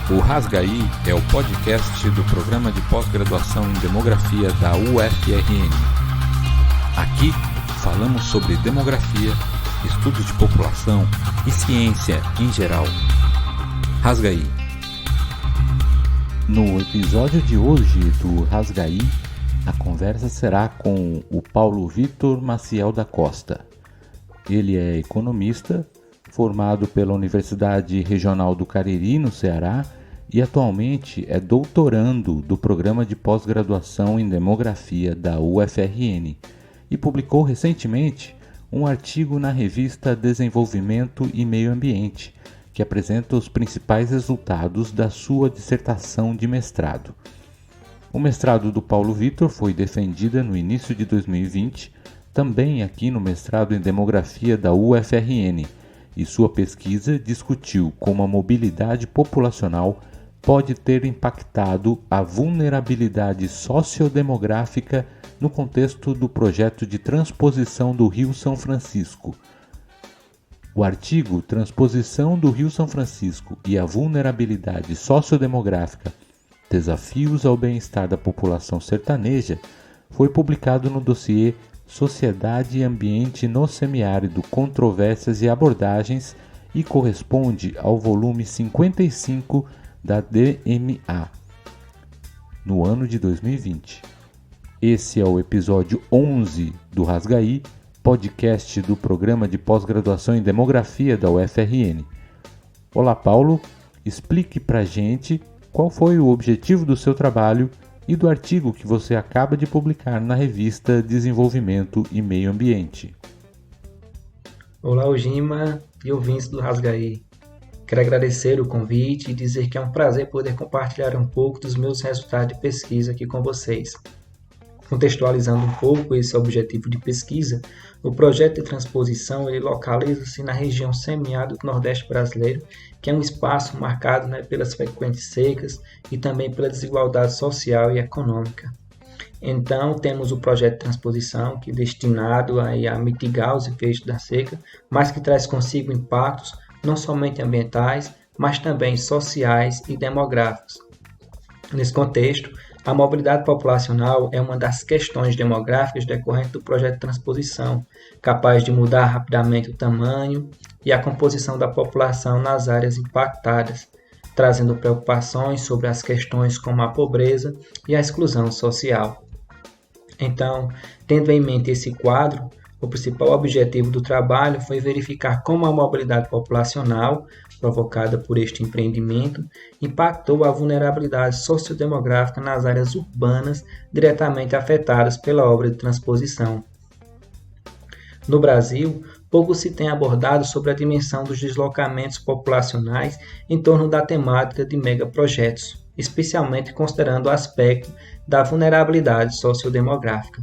O Rasgaí é o podcast do programa de pós-graduação em demografia da UFRN. Aqui falamos sobre demografia, estudos de população e ciência em geral. Rasgaí. No episódio de hoje do Rasgaí, a conversa será com o Paulo Vitor Maciel da Costa. Ele é economista, formado pela Universidade Regional do Cariri, no Ceará, e atualmente é doutorando do programa de pós-graduação em demografia da UFRN e publicou recentemente um artigo na revista Desenvolvimento e Meio Ambiente, que apresenta os principais resultados da sua dissertação de mestrado. O mestrado do Paulo Vitor foi defendida no início de 2020, também aqui no mestrado em demografia da UFRN, e sua pesquisa discutiu como a mobilidade populacional pode ter impactado a vulnerabilidade sociodemográfica no contexto do projeto de transposição do Rio São Francisco. O artigo Transposição do Rio São Francisco e a vulnerabilidade sociodemográfica, desafios ao bem-estar da população sertaneja, foi publicado no dossiê Sociedade e Ambiente no Semiárido, Controvérsias e Abordagens e corresponde ao volume 55 da DMA, no ano de 2020. Esse é o episódio 11 do Rasgaí, podcast do programa de pós-graduação em demografia da UFRN. Olá, Paulo, explique pra gente qual foi o objetivo do seu trabalho e do artigo que você acaba de publicar na revista Desenvolvimento e Meio Ambiente. Olá, Ojima e ouvintes do Rasgaí. Quero agradecer o convite e dizer que é um prazer poder compartilhar um pouco dos meus resultados de pesquisa aqui com vocês. Contextualizando um pouco esse objetivo de pesquisa, o projeto de transposição ele localiza-se na região semiárida do Nordeste brasileiro, que é um espaço marcado pelas frequentes secas e também pela desigualdade social e econômica. Então, temos o projeto de transposição, que é destinado a mitigar os efeitos da seca, mas que traz consigo impactos não somente ambientais, mas também sociais e demográficos. Nesse contexto, a mobilidade populacional é uma das questões demográficas decorrentes do projeto de transposição, capaz de mudar rapidamente o tamanho e a composição da população nas áreas impactadas, trazendo preocupações sobre as questões como a pobreza e a exclusão social. Então, tendo em mente esse quadro, o principal objetivo do trabalho foi verificar como a mobilidade populacional, provocada por este empreendimento, impactou a vulnerabilidade sociodemográfica nas áreas urbanas diretamente afetadas pela obra de transposição. No Brasil, pouco se tem abordado sobre a dimensão dos deslocamentos populacionais em torno da temática de megaprojetos, especialmente considerando o aspecto da vulnerabilidade sociodemográfica.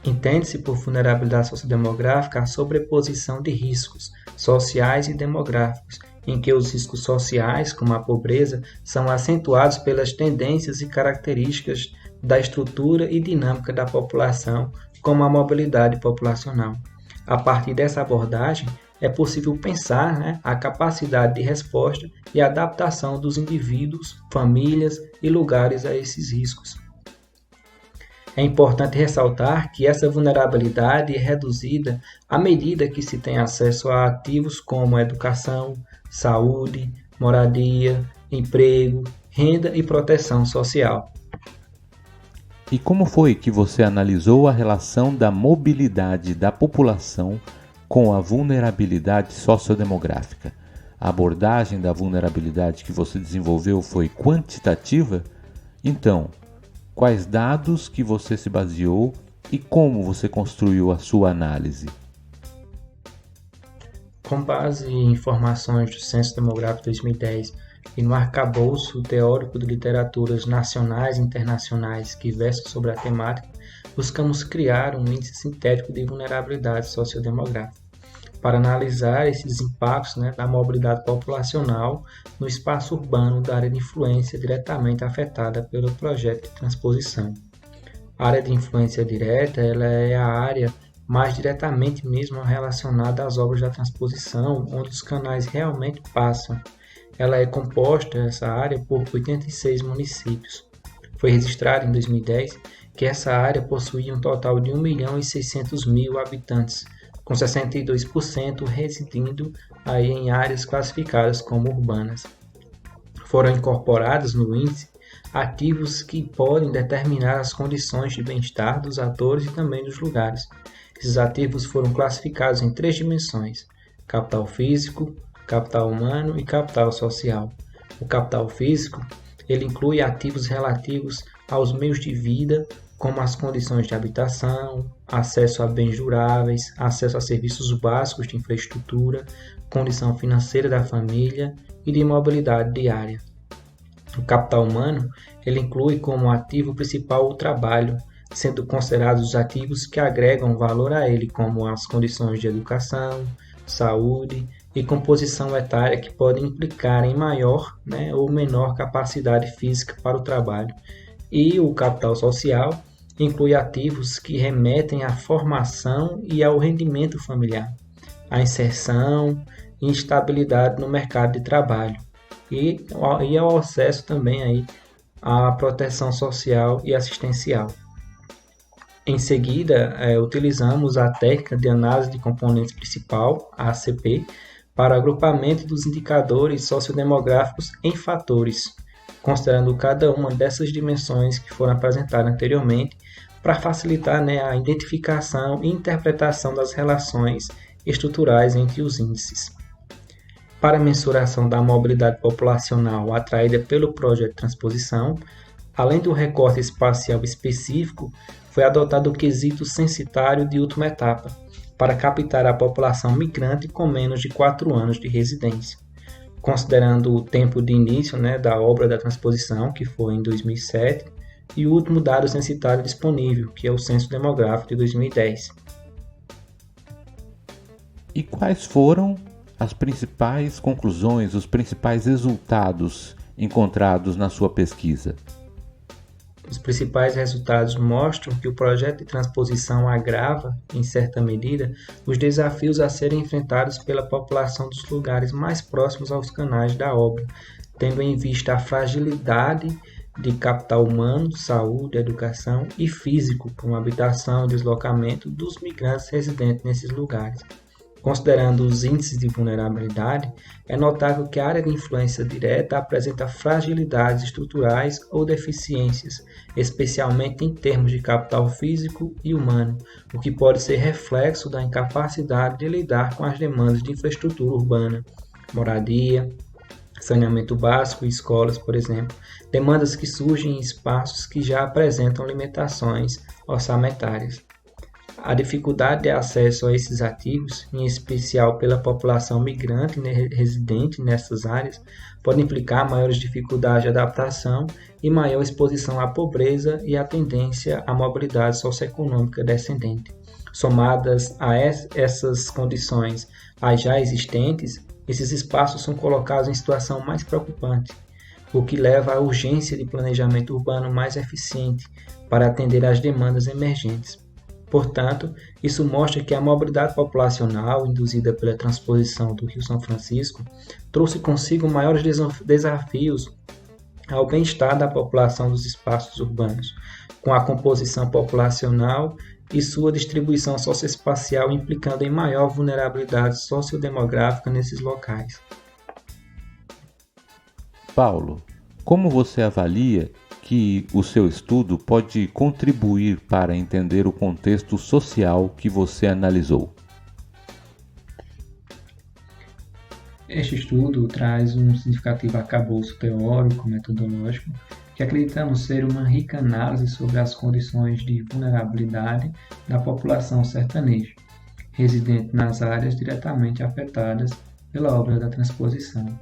Entende-se por vulnerabilidade sociodemográfica a sobreposição de riscos sociais e demográficos, em que os riscos sociais, como a pobreza, são acentuados pelas tendências e características da estrutura e dinâmica da população, como a mobilidade populacional. A partir dessa abordagem, é possível pensar a capacidade de resposta e adaptação dos indivíduos, famílias e lugares a esses riscos. É importante ressaltar que essa vulnerabilidade é reduzida à medida que se tem acesso a ativos como educação, saúde, moradia, emprego, renda e proteção social. E como foi que você analisou a relação da mobilidade da população com a vulnerabilidade sociodemográfica? A abordagem da vulnerabilidade que você desenvolveu foi quantitativa? Então, quais dados que você se baseou e como você construiu a sua análise? Com base em informações do Censo Demográfico 2010 e no arcabouço teórico de literaturas nacionais e internacionais que versam sobre a temática, buscamos criar um índice sintético de vulnerabilidade sociodemográfica para analisar esses impactos da mobilidade populacional no espaço urbano da área de influência diretamente afetada pelo projeto de transposição. A área de influência direta ela é a área mais diretamente mesmo relacionada às obras da transposição, onde os canais realmente passam. ela é composta, essa área, por 86 municípios. Foi registrado em 2010 que essa área possuía um total de 1.600.000 habitantes, com 62% residindo aí em áreas classificadas como urbanas. Foram incorporados no índice ativos que podem determinar as condições de bem-estar dos atores e também dos lugares. Esses ativos foram classificados em 3 dimensões: capital físico, capital humano e capital social. O capital físico, ele inclui ativos relativos aos meios de vida, como as condições de habitação, acesso a bens duráveis, acesso a serviços básicos de infraestrutura, condição financeira da família e de mobilidade diária. O capital humano, ele inclui como ativo principal o trabalho, sendo considerados os ativos que agregam valor a ele, como as condições de educação, saúde e composição etária que podem implicar em maior, ou menor capacidade física para o trabalho. E o capital social inclui ativos que remetem à formação e ao rendimento familiar, à inserção e estabilidade no mercado de trabalho e ao acesso também aí à proteção social e assistencial. Em seguida, utilizamos a técnica de análise de componentes principal, a ACP, para agrupamento dos indicadores sociodemográficos em fatores, considerando cada uma dessas dimensões que foram apresentadas anteriormente, para facilitar a identificação e interpretação das relações estruturais entre os índices. Para a mensuração da mobilidade populacional atraída pelo projeto de transposição, além do recorte espacial específico, foi adotado o quesito censitário de última etapa, para captar a população migrante com menos de 4 anos de residência. Considerando o tempo de início da obra da transposição, que foi em 2007, e o último dado censitário disponível, que é o Censo Demográfico de 2010. E quais foram as principais conclusões, os principais resultados encontrados na sua pesquisa? Os principais resultados mostram que o projeto de transposição agrava, em certa medida, os desafios a serem enfrentados pela população dos lugares mais próximos aos canais da obra, tendo em vista a fragilidade de capital humano, saúde, educação e físico, como habitação e deslocamento dos migrantes residentes nesses lugares. Considerando os índices de vulnerabilidade, é notável que a área de influência direta apresenta fragilidades estruturais ou deficiências, especialmente em termos de capital físico e humano, o que pode ser reflexo da incapacidade de lidar com as demandas de infraestrutura urbana, moradia, saneamento básico e escolas, por exemplo, demandas que surgem em espaços que já apresentam limitações orçamentárias. A dificuldade de acesso a esses ativos, em especial pela população migrante residente nessas áreas, pode implicar maiores dificuldades de adaptação e maior exposição à pobreza e à tendência à mobilidade socioeconômica descendente. Somadas a essas condições as já existentes, esses espaços são colocados em situação mais preocupante, o que leva à urgência de planejamento urbano mais eficiente para atender às demandas emergentes. Portanto, isso mostra que a mobilidade populacional induzida pela transposição do Rio São Francisco trouxe consigo maiores desafios ao bem-estar da população dos espaços urbanos, com a composição populacional e sua distribuição socioespacial implicando em maior vulnerabilidade sociodemográfica nesses locais. Paulo, como você avalia que o seu estudo pode contribuir para entender o contexto social que você analisou? Este estudo traz um significativo arcabouço teórico, metodológico, que acreditamos ser uma rica análise sobre as condições de vulnerabilidade da população sertaneja, residente nas áreas diretamente afetadas pela obra da transposição.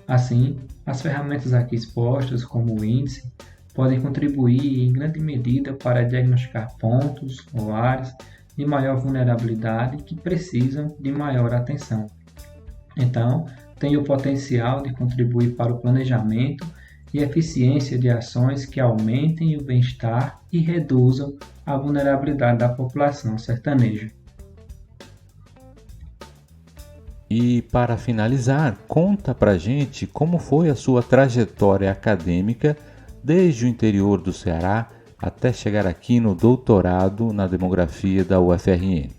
Assim, as ferramentas aqui expostas, como o índice, podem contribuir em grande medida para diagnosticar pontos ou áreas de maior vulnerabilidade que precisam de maior atenção. Então, tem o potencial de contribuir para o planejamento e eficiência de ações que aumentem o bem-estar e reduzam a vulnerabilidade da população sertaneja. E para finalizar, conta pra gente como foi a sua trajetória acadêmica desde o interior do Ceará até chegar aqui no doutorado na demografia da UFRN.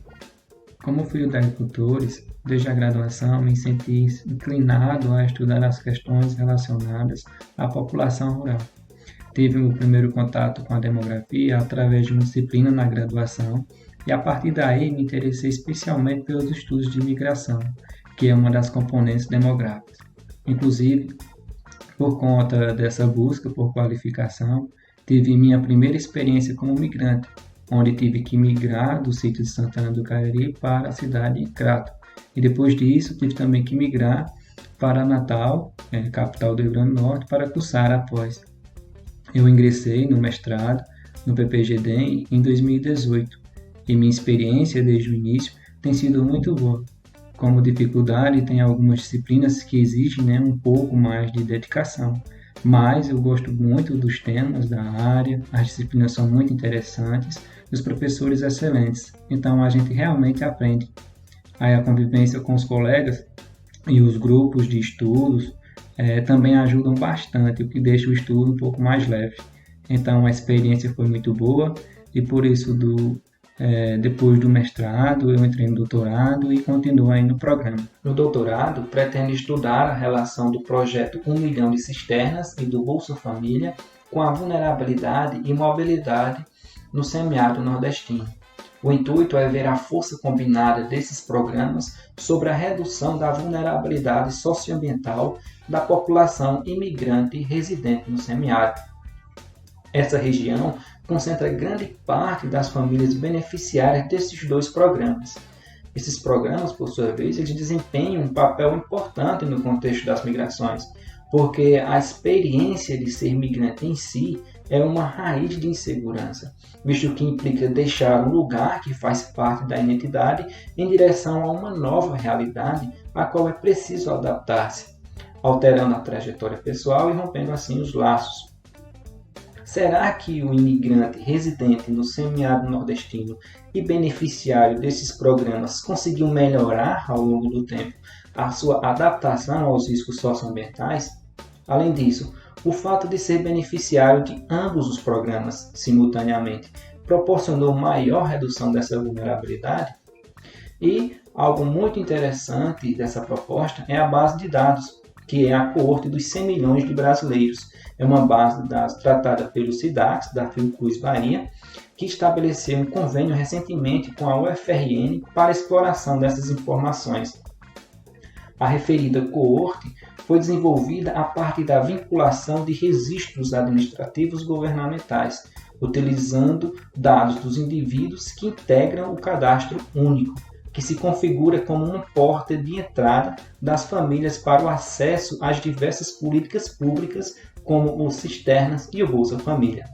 Como filho de agricultores, desde a graduação me senti inclinado a estudar as questões relacionadas à população rural. Tive o primeiro contato com a demografia através de uma disciplina na graduação e a partir daí me interessei especialmente pelos estudos de imigração, que é uma das componentes demográficas. Inclusive, por conta dessa busca por qualificação, tive minha primeira experiência como migrante, onde tive que migrar do sítio de Santana do Cariri para a cidade de Crato. E depois disso, tive também que migrar para Natal, capital do Rio Grande do Norte, para cursar a pós. Eu ingressei no mestrado no PPG-DEM em 2018 e minha experiência desde o início tem sido muito boa. Como dificuldade, tem algumas disciplinas que exigem um pouco mais de dedicação, mas eu gosto muito dos temas da área, as disciplinas são muito interessantes e os professores excelentes, então a gente realmente aprende. Aí a convivência com os colegas e os grupos de estudos também ajudam bastante, o que deixa o estudo um pouco mais leve. Então a experiência foi muito boa e por isso depois do mestrado eu entrei no doutorado e continuo aí no programa. No doutorado pretendo estudar a relação do projeto 1 milhão de cisternas e do Bolsa Família com a vulnerabilidade e mobilidade no semiárido nordestino. O intuito é ver a força combinada desses programas sobre a redução da vulnerabilidade socioambiental da população imigrante residente no semiárido. Essa região concentra grande parte das famílias beneficiárias desses dois programas. Esses programas, por sua vez, eles desempenham um papel importante no contexto das migrações, porque a experiência de ser migrante em si é uma raiz de insegurança, visto que implica deixar um lugar que faz parte da identidade em direção a uma nova realidade a qual é preciso adaptar-se, alterando a trajetória pessoal e rompendo assim os laços. Será que o imigrante residente no semiárido nordestino e beneficiário desses programas conseguiu melhorar ao longo do tempo a sua adaptação aos riscos socioambientais? Além disso, o fato de ser beneficiário de ambos os programas simultaneamente proporcionou maior redução dessa vulnerabilidade? E algo muito interessante dessa proposta é a base de dados, que é a coorte dos 100 milhões de brasileiros. É uma base de dados tratada pelo SIDAX, da Fiocruz Bahia, que estabeleceu um convênio recentemente com a UFRN para a exploração dessas informações. A referida coorte foi desenvolvida a partir da vinculação de registros administrativos governamentais, utilizando dados dos indivíduos que integram o cadastro único, que se configura como uma porta de entrada das famílias para o acesso às diversas políticas públicas, como o Cisternas e o Bolsa Família.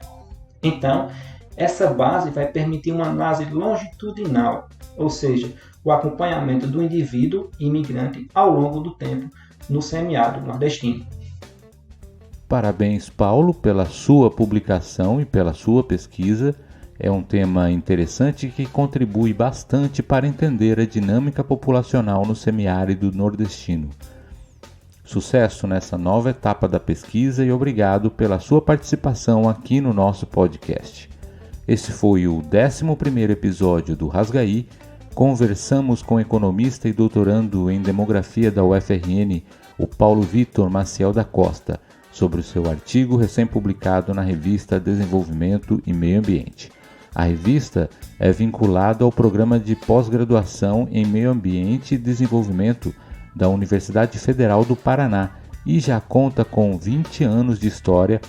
Então, essa base vai permitir uma análise longitudinal, ou seja, o acompanhamento do indivíduo imigrante ao longo do tempo no semiárido nordestino. Parabéns, Paulo, pela sua publicação e pela sua pesquisa. É um tema interessante que contribui bastante para entender a dinâmica populacional no semiárido nordestino. Sucesso nessa nova etapa da pesquisa e obrigado pela sua participação aqui no nosso podcast. Esse foi o 11º episódio do Rasgaí. Conversamos com o economista e doutorando em demografia da UFRN, o Paulo Vitor Maciel da Costa, sobre o seu artigo recém-publicado na revista Desenvolvimento e Meio Ambiente. A revista é vinculada ao programa de pós-graduação em Meio Ambiente e Desenvolvimento da Universidade Federal do Paraná e já conta com 20 anos de história,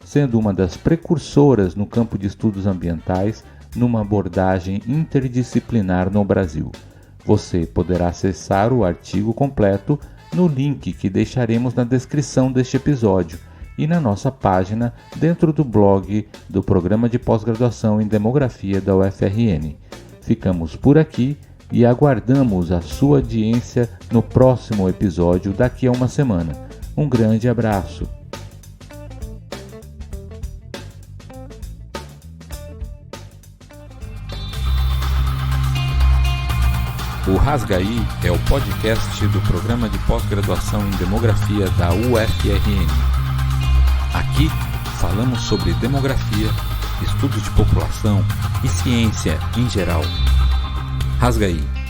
sendo uma das precursoras no campo de estudos ambientais numa abordagem interdisciplinar no Brasil. Você poderá acessar o artigo completo no link que deixaremos na descrição deste episódio e na nossa página dentro do blog do Programa de Pós-Graduação em Demografia da UFRN. Ficamos por aqui e aguardamos a sua audiência no próximo episódio daqui a uma semana. Um grande abraço! O Rasgaí é o podcast do Programa de Pós-Graduação em Demografia da UFRN. Aqui falamos sobre demografia, estudos de população e ciência em geral. Rasgaí.